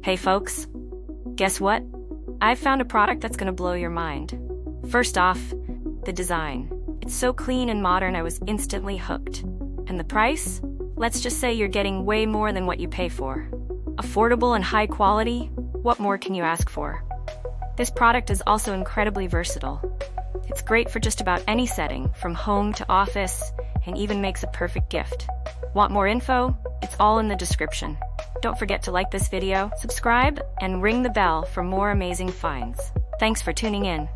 Hey folks, guess what? I've found a product that's gonna blow your mind. First off, the design. It's so clean and modern I was instantly hooked. And the price? Let's just say you're getting way more than what you pay for. Affordable and high quality, what more can you ask for? This product is also incredibly versatile. It's great for just about any setting, from home to office, and even makes a perfect gift. Want more info? It's all in the description. Don't forget to like this video, subscribe, and ring the bell for more amazing finds. Thanks for tuning in.